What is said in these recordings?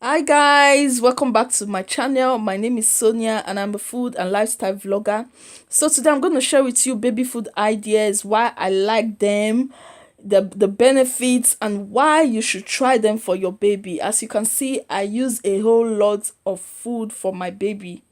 Hi guys, welcome back to my channel. My name is Sonia and I'm a food and lifestyle vlogger. So today I'm going to share with you baby food ideas, why I like them, the benefits and why you should try them for your baby. As you can see, I use a whole lot of food for my baby.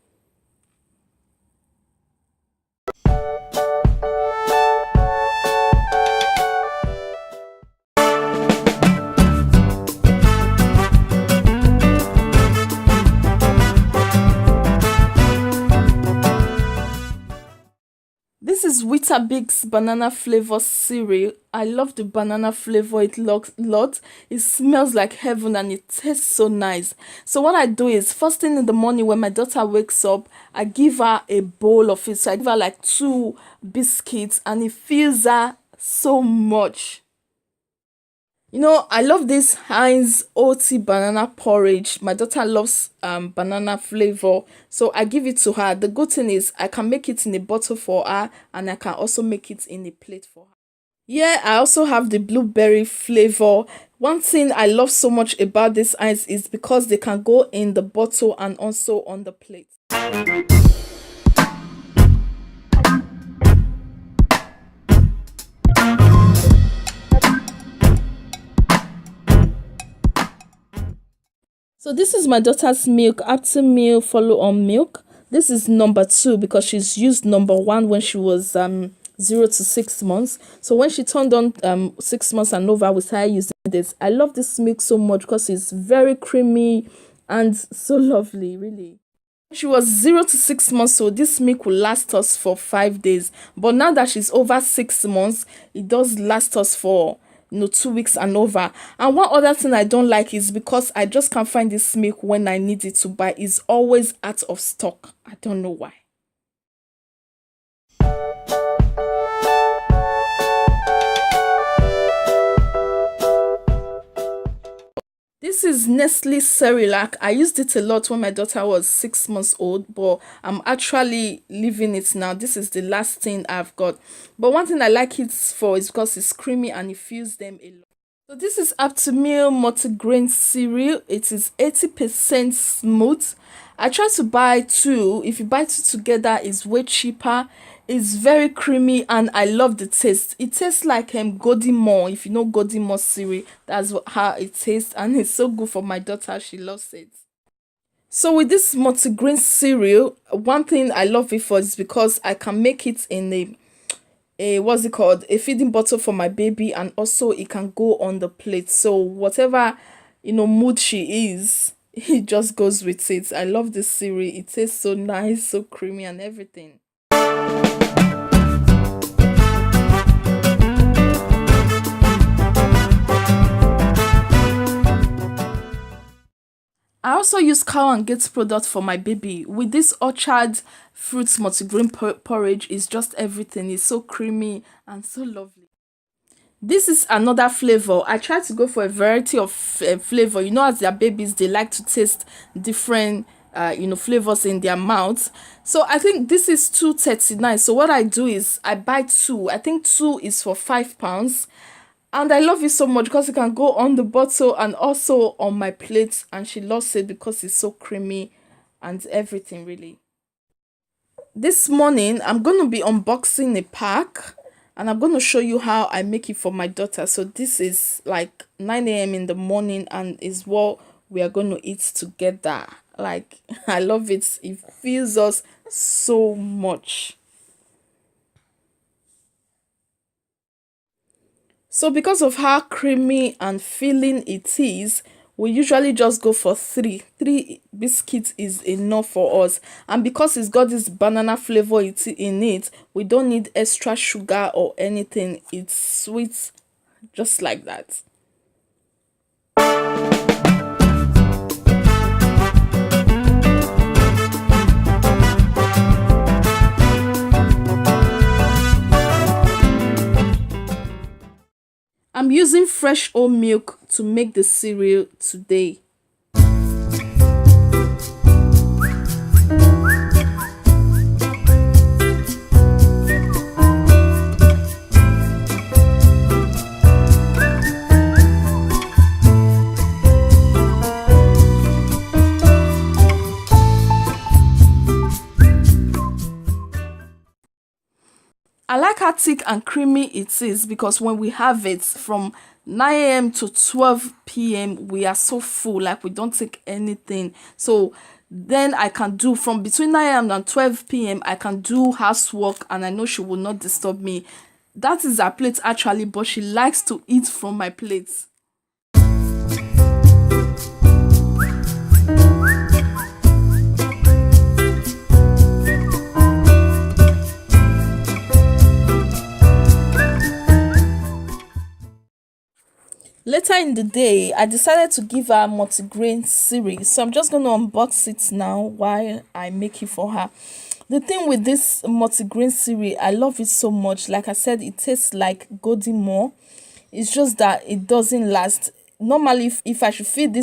This is Weetabix banana flavor cereal. I love the banana flavor. It looks lot. It smells like heaven and it tastes so nice. So what I do is first thing in the morning when my daughter wakes up, I give her a bowl of it. So I give her like two biscuits and it fills her so much. I love this Heinz OT banana porridge. My daughter loves banana flavor, so I give it to her. The good thing is I can make it in a bottle for her and I can also make it in a plate for her. Yeah, I also have the blueberry flavor. One thing I love so much about this Heinz is because they can go in the bottle and also on the plate. So this is my daughter's milk, Aptamil follow on milk. This is number 2 because she's used number 1 when she was 0 to 6 months. So when she turned on 6 months and over, we started using this. I love this milk so much because it's very creamy and so lovely, really. She was 0 to 6 months, so this milk will last us for 5 days. But now that she's over 6 months, it does last us for 2 weeks and over. And one other thing I don't like is because I just can't find this milk when I need it to buy. It's always out of stock. I don't know why. This is Nestle Cerelac. I used it a lot when my daughter was 6 months old, but I'm actually leaving it now. This is the last thing I've got. But one thing I like it for is because it's creamy and it fills them a lot. So this is Aptamil multigrain cereal. It is 80% smooth. I try to buy two. If you buy two together, it's way cheaper. It's very creamy and I love the taste. It tastes like Golden More. If you know Golden More cereal, that's how it tastes and it's so good for my daughter. She loves it. So with this multigrain cereal, one thing I love it for is because I can make it in a what's it called, a feeding bottle for my baby, and also it can go on the plate. So whatever mood she is, it just goes with it. I love this cereal. It tastes so nice, so creamy and everything. I also use cow and goat product for my baby. With this orchard fruits multigrain porridge is just everything. It's so creamy and so lovely. This is another flavor. I try to go for a variety of flavor. As their babies, they like to taste different flavors in their mouths. So I think this is 2.39. So what I do is I buy two. I think two is for £5. And I love it so much because it can go on the bottle and also on my plate. And she loves it because it's so creamy and everything, really. This morning, I'm going to be unboxing a pack. And I'm going to show you how I make it for my daughter. So this is like 9 a.m. in the morning and is what we are going to eat together. Like, I love it. It fills us so much. So because of how creamy and filling it is, we usually just go for three. 3 biscuits is enough for us. And because it's got this banana flavor in it, we don't need extra sugar or anything. It's sweet just like that. I'm using fresh oat milk to make the cereal today. like how thick and creamy it is, because when we have it from 9 a.m. to 12 p.m. we are so full, like we don't take anything. So then I can do from between 9 a.m. and 12 p.m. I can do housework, and I know she will not disturb me. That is her plate actually, but she likes to eat from my plate. Later in the day, I decided to give her multigrain cereal. So I'm just going to unbox it now while I make it for her. The thing with this multigrain cereal, I love it so much. Like I said, it tastes like Golden More. It's just that it doesn't last. Normally, if I should feed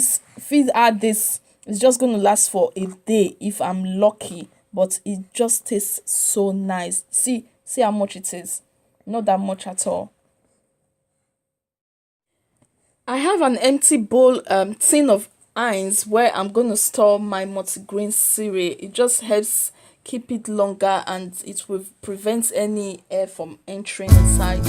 her this, it's just going to last for a day if I'm lucky. But it just tastes so nice. See how much it is. Not that much at all. I have an empty bowl tin of Heinz where I'm going to store my multigrain cereal. It just helps keep it longer, and it will prevent any air from entering inside.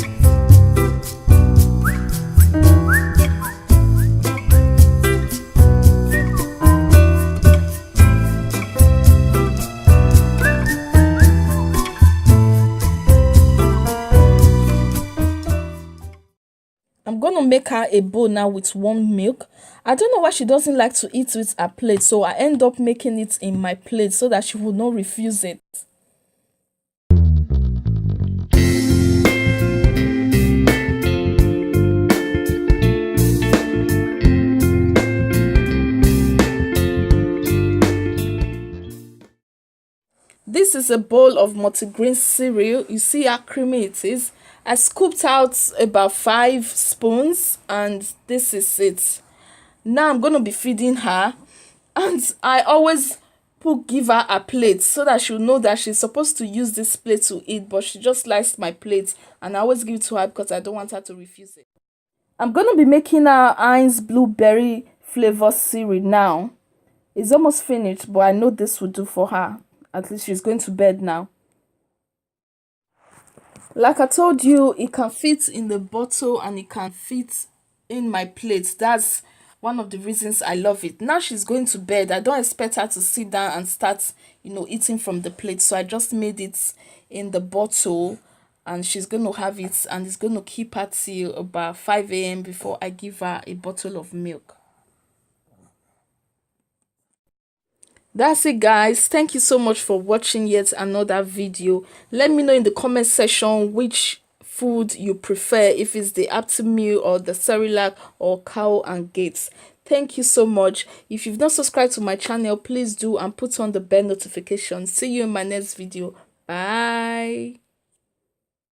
I'm gonna make her a bowl now with warm milk. I don't know why she doesn't like to eat with her plate, so I end up making it in my plate so that she will not refuse it. This is a bowl of multigrain cereal. You see how creamy it is. I scooped out about 5 spoons, and this is it. Now I'm going to be feeding her, and I always give her a plate so that she'll know that she's supposed to use this plate to eat, but she just likes my plate, and I always give it to her because I don't want her to refuse it. I'm going to be making her Heinz blueberry flavor cereal now. It's almost finished, but I know this will do for her. At least she's going to bed now. Like I told you, it can fit in the bottle and it can fit in my plate. That's one of the reasons I love it. Now she's going to bed. I don't expect her to sit down and start, eating from the plate. So I just made it in the bottle, and she's going to have it, and it's going to keep her till about 5 a.m. before I give her a bottle of milk. That's it, guys. Thank you so much for watching yet another video. Let me know in the comment section which food you prefer, if it's the Aptamil or the Cerelac or Cow and Gates. Thank you so much. If you've not subscribed to my channel, please do, and put on the bell notification. See you in my next video. Bye.